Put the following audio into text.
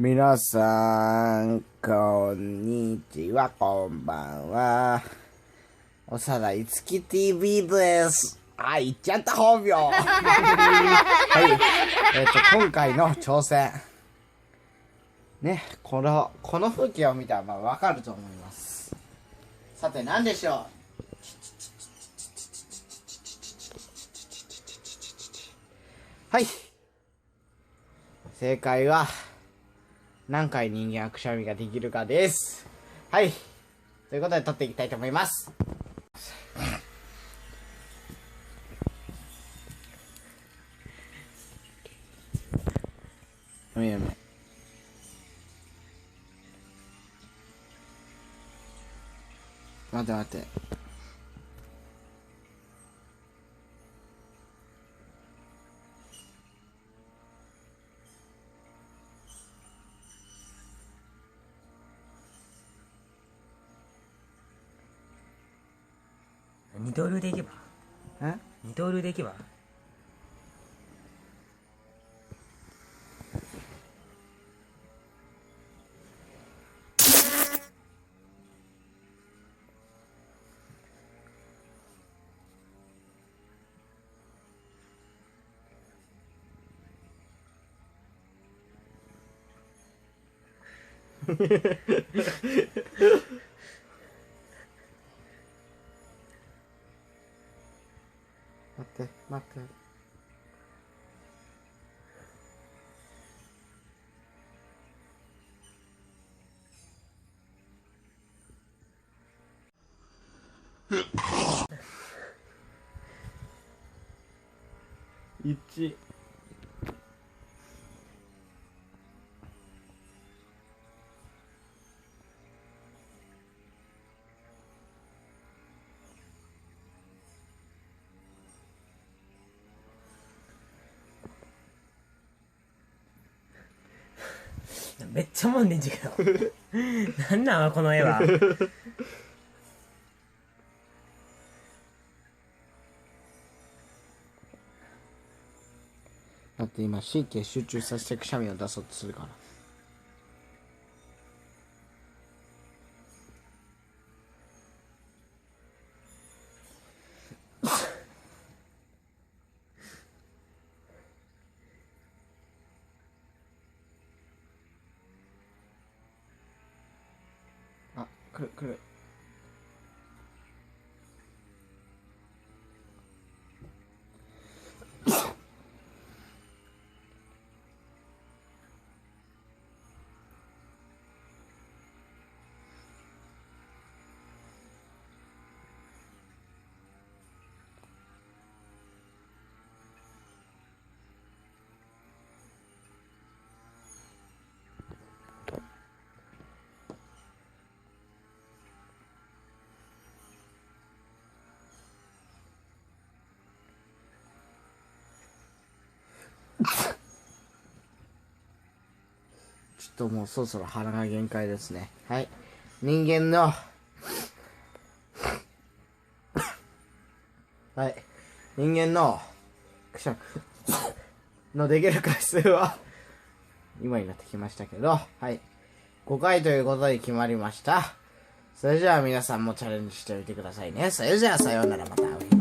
皆さん、こんにちは、こんばんは。おさらいつき TV です。あ、言っちゃった本名。はい。今回の挑戦。ね、この風景を見たらわかると思います。さて、何でしょう。はい。正解は、何回人間はくしゃみができるかです。はい。ということで撮っていきたいと思います。やめやめ。待って待って。二刀流でいけば二刀流でいけば待って待って。1めっちゃもんでんじゃけどなんなんこの絵は。だって今神経集中させてくしゃみを出そうとするから。あ、来る来る。ちょっともうそろそろ腹が限界ですね。はい。人間のはい。人間のくしゃみのできる回数は今になってきましたけど、はい。5回ということで決まりました。それじゃあ皆さんもチャレンジしてみてくださいね。それじゃあさようなら、また会う日。